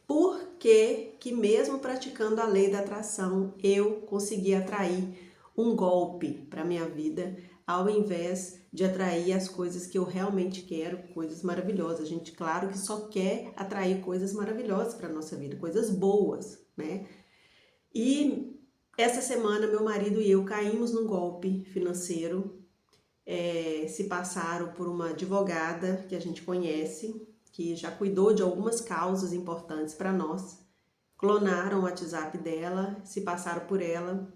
por que mesmo praticando a lei da atração, eu consegui atrair um golpe para minha vida, ao invés de atrair as coisas que eu realmente quero, coisas maravilhosas. A gente, claro que só quer atrair coisas maravilhosas para nossa vida, coisas boas, né? E essa semana meu marido e eu caímos num golpe financeiro, se passaram por uma advogada que a gente conhece, que já cuidou de algumas causas importantes para nós, clonaram o WhatsApp dela, se passaram por ela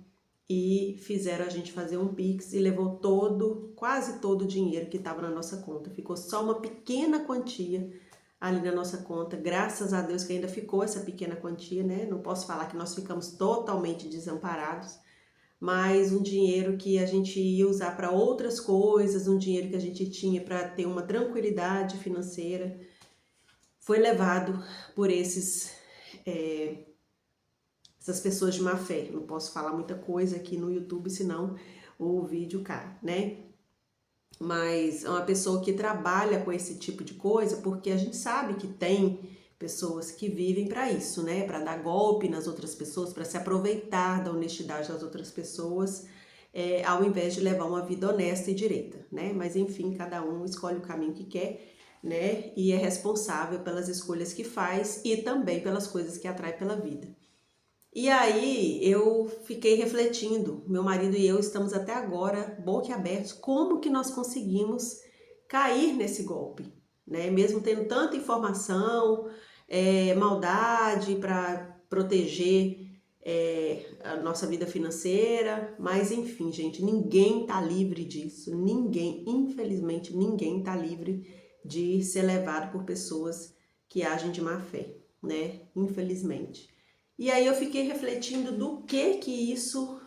e fizeram a gente fazer um Pix e levou quase todo o dinheiro que estava na nossa conta. Ficou só uma pequena quantia ali na nossa conta, graças a Deus que ainda ficou essa pequena quantia, né? Não posso falar que nós ficamos totalmente desamparados, mas um dinheiro que a gente ia usar para outras coisas, um dinheiro que a gente tinha para ter uma tranquilidade financeira, foi levado por essas pessoas de má fé. Não posso falar muita coisa aqui no YouTube, senão o vídeo cai, né? Mas é uma pessoa que trabalha com esse tipo de coisa, porque a gente sabe que tem pessoas que vivem para isso, né? Para dar golpe nas outras pessoas, para se aproveitar da honestidade das outras pessoas, ao invés de levar uma vida honesta e direita, né? Mas enfim, cada um escolhe o caminho que quer, né? E é responsável pelas escolhas que faz e também pelas coisas que atrai pela vida. E aí eu fiquei refletindo, meu marido e eu estamos até agora boquiabertos, como que nós conseguimos cair nesse golpe, né? Mesmo tendo tanta informação, maldade para proteger a nossa vida financeira, mas enfim, gente, ninguém tá livre disso, ninguém, infelizmente, ninguém tá livre de ser levado por pessoas que agem de má fé, né? Infelizmente. E aí eu fiquei refletindo do que isso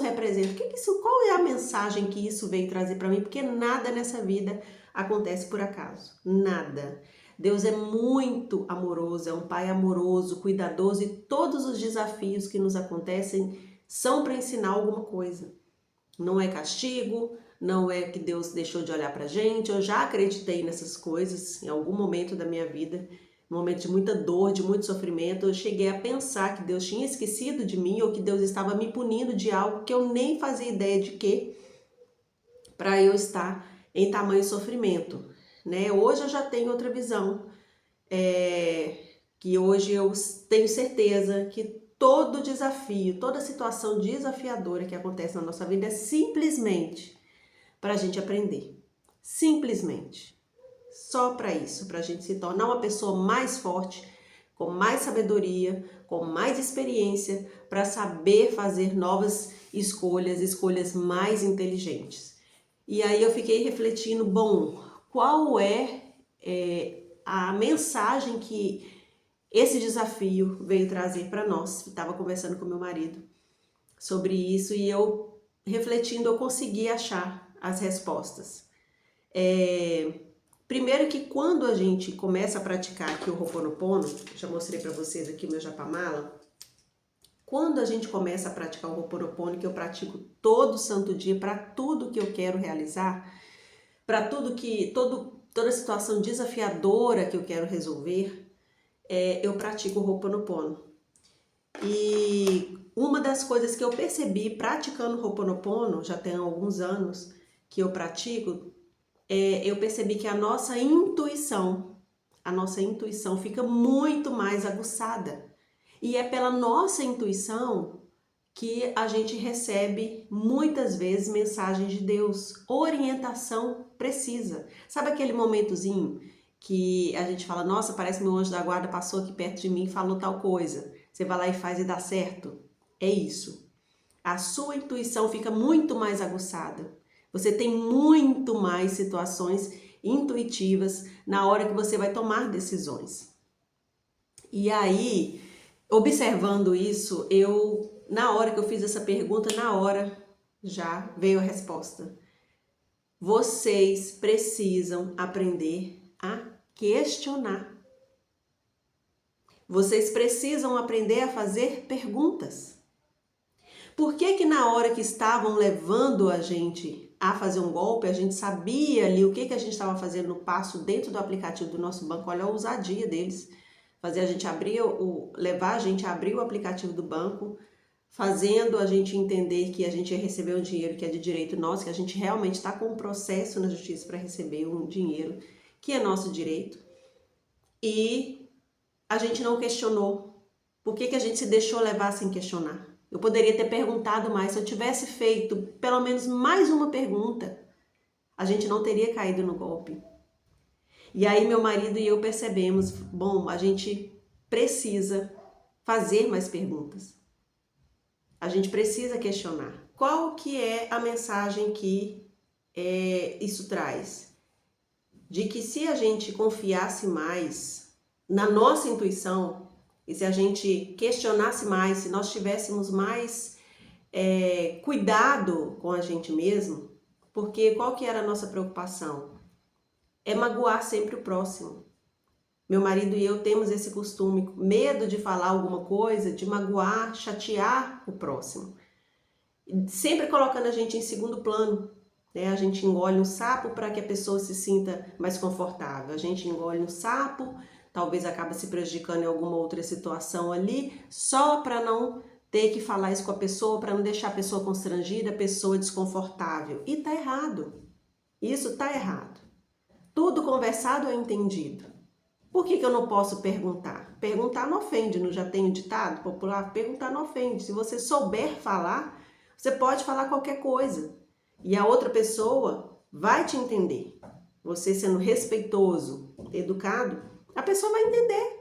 representa, qual é a mensagem que isso veio trazer para mim, porque nada nessa vida acontece por acaso, nada. Deus é muito amoroso, é um pai amoroso, cuidadoso, e todos os desafios que nos acontecem são para ensinar alguma coisa. Não é castigo, não é que Deus deixou de olhar pra gente. Eu já acreditei nessas coisas em algum momento da minha vida, num momento de muita dor, de muito sofrimento. Eu cheguei a pensar que Deus tinha esquecido de mim, ou que Deus estava me punindo de algo que eu nem fazia ideia de que, para eu estar em tamanho sofrimento, né? Hoje eu já tenho outra visão, que hoje eu tenho certeza que todo desafio, toda situação desafiadora que acontece na nossa vida é simplesmente para a gente aprender. Simplesmente. Só para isso, para a gente se tornar uma pessoa mais forte, com mais sabedoria, com mais experiência, para saber fazer novas escolhas, escolhas mais inteligentes. E aí eu fiquei refletindo, bom, qual é a mensagem que esse desafio veio trazer para nós? Estava conversando com meu marido sobre isso e eu, refletindo, eu consegui achar as respostas. Primeiro que quando a gente começa a praticar aqui o Ho'oponopono, já mostrei para vocês aqui o meu japamala, quando a gente começa a praticar o Ho'oponopono, que eu pratico todo santo dia para tudo que eu quero realizar, para toda situação desafiadora que eu quero resolver, eu pratico o Ho'oponopono. E uma das coisas que eu percebi praticando o Ho'oponopono, já tem alguns anos que eu pratico, eu percebi que a nossa intuição fica muito mais aguçada. E é pela nossa intuição que a gente recebe muitas vezes mensagens de Deus, orientação precisa. Sabe aquele momentozinho que a gente fala, nossa, parece que meu anjo da guarda passou aqui perto de mim e falou tal coisa. Você vai lá e faz e dá certo? É isso. A sua intuição fica muito mais aguçada. Você tem muito mais situações intuitivas na hora que você vai tomar decisões. E aí, observando isso, na hora que eu fiz essa pergunta, na hora já veio a resposta. Vocês precisam aprender a questionar. Vocês precisam aprender a fazer perguntas. Por que na hora que estavam levando a gente a fazer um golpe, a gente sabia ali o que a gente estava fazendo no passo dentro do aplicativo do nosso banco? Olha a ousadia deles. fazer a gente levar a gente a abrir o aplicativo do banco, fazendo a gente entender que a gente ia receber um dinheiro que é de direito nosso, que a gente realmente está com um processo na justiça para receber um dinheiro que é nosso direito. E a gente não questionou. Por que a gente se deixou levar sem questionar? Eu poderia ter perguntado mais. Se eu tivesse feito pelo menos mais uma pergunta, a gente não teria caído no golpe. E aí meu marido e eu percebemos, bom, a gente precisa fazer mais perguntas. A gente precisa questionar. Qual que é a mensagem que isso traz? De que se a gente confiasse mais na nossa intuição, e se a gente questionasse mais, se nós tivéssemos mais cuidado com a gente mesmo, porque qual que era a nossa preocupação? É magoar sempre o próximo. Meu marido e eu temos esse costume, medo de falar alguma coisa, de magoar, chatear o próximo. Sempre colocando a gente em segundo plano, né? A gente engole um sapo para que a pessoa se sinta mais confortável. A gente engole um sapo, talvez acaba se prejudicando em alguma outra situação ali, só para não ter que falar isso com a pessoa, para não deixar a pessoa constrangida, a pessoa desconfortável. E tá errado. Isso tá errado. Tudo conversado é entendido. Por que eu não posso perguntar? Perguntar não ofende, não já tem um ditado popular? Perguntar não ofende. Se você souber falar, você pode falar qualquer coisa. E a outra pessoa vai te entender. Você sendo respeitoso, educado, a pessoa vai entender.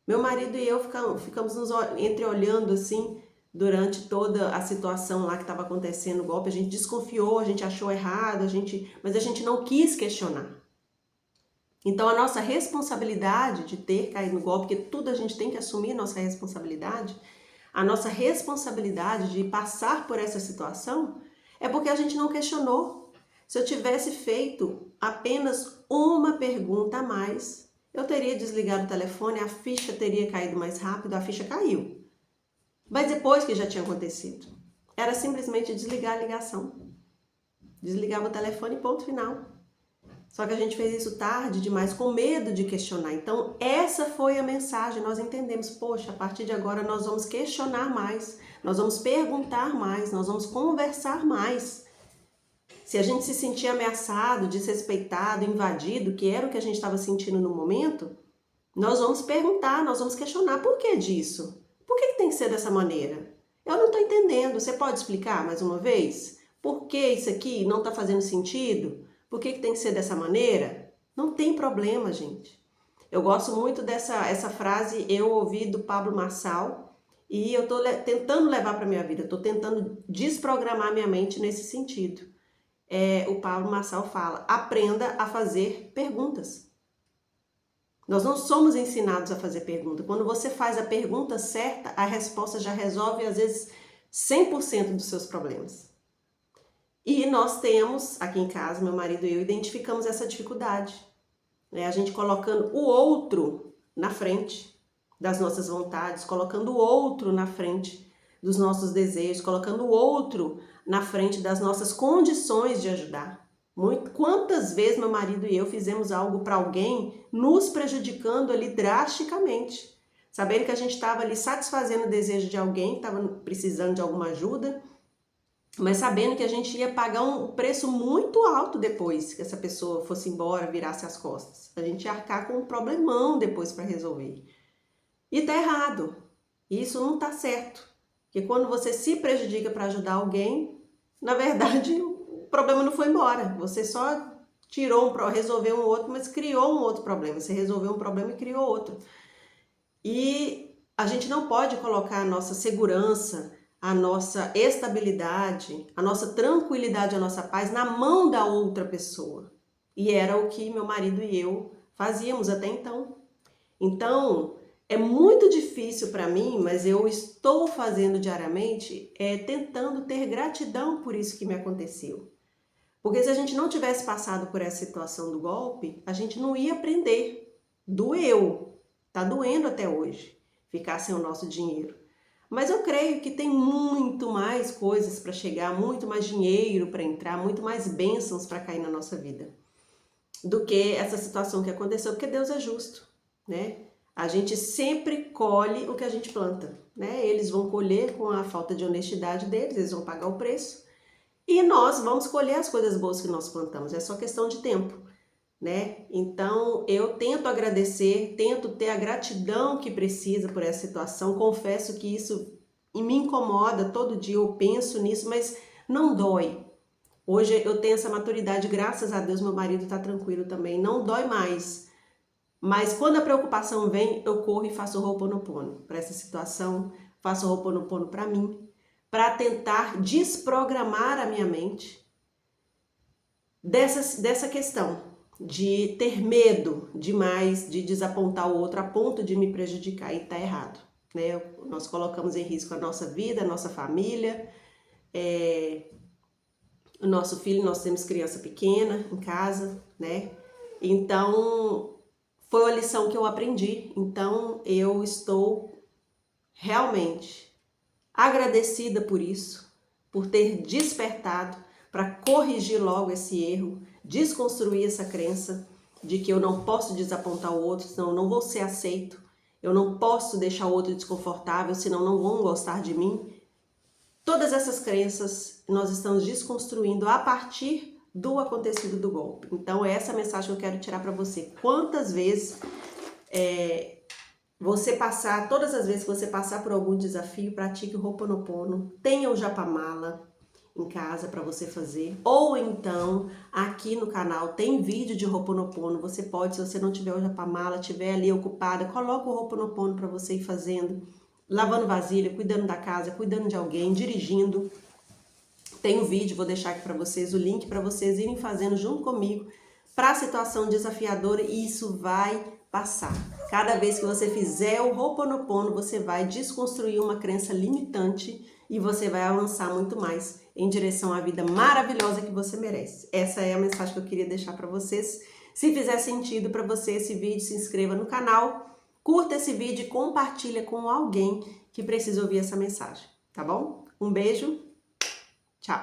Meu marido e eu ficamos nos entreolhando assim durante toda a situação lá que estava acontecendo, o golpe. A gente desconfiou, a gente achou errado, mas a gente não quis questionar. Então a nossa responsabilidade de ter caído no golpe, porque tudo a gente tem que assumir nossa responsabilidade, a nossa responsabilidade de passar por essa situação é porque a gente não questionou. Se eu tivesse feito apenas uma pergunta a mais, eu teria desligado o telefone, a ficha teria caído mais rápido, a ficha caiu. Mas depois que já tinha acontecido, era simplesmente desligar a ligação. Desligava o telefone e ponto final. Só que a gente fez isso tarde demais, com medo de questionar. Então, essa foi a mensagem. Nós entendemos, poxa, a partir de agora nós vamos questionar mais, nós vamos perguntar mais, nós vamos conversar mais. Se a gente se sentir ameaçado, desrespeitado, invadido, que era o que a gente estava sentindo no momento, nós vamos perguntar, nós vamos questionar. Por que disso? Por que tem que ser dessa maneira? Eu não estou entendendo. Você pode explicar mais uma vez? Por que isso aqui não está fazendo sentido? Por que tem que ser dessa maneira? Não tem problema, gente. Eu gosto muito essa frase, eu ouvi do Pablo Marçal, e eu estou tentando levar para a minha vida, estou tentando desprogramar minha mente nesse sentido. O Pablo Marçal fala, aprenda a fazer perguntas. Nós não somos ensinados a fazer pergunta. Quando você faz a pergunta certa, a resposta já resolve, às vezes, 100% dos seus problemas. E nós temos, aqui em casa, meu marido e eu, identificamos essa dificuldade. Né? A gente colocando o outro na frente das nossas vontades, colocando o outro na frente dos nossos desejos, colocando o outro na frente das nossas condições de ajudar. Quantas vezes meu marido e eu fizemos algo para alguém, nos prejudicando ali drasticamente, sabendo que a gente estava ali satisfazendo o desejo de alguém, que estava precisando de alguma ajuda, mas sabendo que a gente ia pagar um preço muito alto depois que essa pessoa fosse embora, virasse as costas. A gente ia arcar com um problemão depois para resolver. E tá errado. Isso não tá certo. Porque quando você se prejudica para ajudar alguém, na verdade o problema não foi embora. Você só resolveu um outro, mas criou um outro problema. Você resolveu um problema e criou outro. E a gente não pode colocar a nossa segurança, a nossa estabilidade, a nossa tranquilidade, a nossa paz na mão da outra pessoa. E era o que meu marido e eu fazíamos até então. Então, é muito difícil para mim, mas eu estou fazendo diariamente, tentando ter gratidão por isso que me aconteceu. Porque se a gente não tivesse passado por essa situação do golpe, a gente não ia aprender. Doeu. Tá doendo até hoje ficar sem o nosso dinheiro. Mas eu creio que tem muito mais coisas para chegar, muito mais dinheiro para entrar, muito mais bênçãos para cair na nossa vida do que essa situação que aconteceu, porque Deus é justo, né? A gente sempre colhe o que a gente planta, né? Eles vão colher com a falta de honestidade deles, eles vão pagar o preço. E nós vamos colher as coisas boas que nós plantamos, é só questão de tempo, né? Então, eu tento agradecer, tento ter a gratidão que precisa por essa situação. Confesso que isso me incomoda, todo dia eu penso nisso, mas não dói. Hoje eu tenho essa maturidade, graças a Deus, meu marido tá tranquilo também, não dói mais. Mas quando a preocupação vem, eu corro e faço o Ho'oponopono para essa situação, faço o Ho'oponopono para mim, para tentar desprogramar a minha mente dessa questão de ter medo demais de desapontar o outro a ponto de me prejudicar, e tá errado, né? Nós colocamos em risco a nossa vida, a nossa família, o nosso filho, nós temos criança pequena em casa, né? Então, foi uma lição que eu aprendi. Então, eu estou realmente agradecida por isso, por ter despertado para corrigir logo esse erro, desconstruir essa crença de que eu não posso desapontar o outro, senão eu não vou ser aceito, eu não posso deixar o outro desconfortável, senão não vão gostar de mim. Todas essas crenças nós estamos desconstruindo a partir do acontecido do golpe. Então, essa é a mensagem que eu quero tirar para você. Quantas vezes todas as vezes que você passar por algum desafio, pratique o Ho'oponopono, tenha o Japamala em casa para você fazer, ou então aqui no canal tem vídeo de Ho'oponopono, você pode, se você não tiver o Japamala, estiver ali ocupada, coloca o Ho'oponopono para você ir fazendo, lavando vasilha, cuidando da casa, cuidando de alguém, dirigindo. Tem um vídeo, vou deixar aqui para vocês o link para vocês irem fazendo junto comigo para a situação desafiadora, e isso vai passar. Cada vez que você fizer o Ho'oponopono, você vai desconstruir uma crença limitante e você vai avançar muito mais em direção à vida maravilhosa que você merece. Essa é a mensagem que eu queria deixar para vocês. Se fizer sentido para você esse vídeo, se inscreva no canal, curta esse vídeo e compartilha com alguém que precisa ouvir essa mensagem, tá bom? Um beijo, tchau!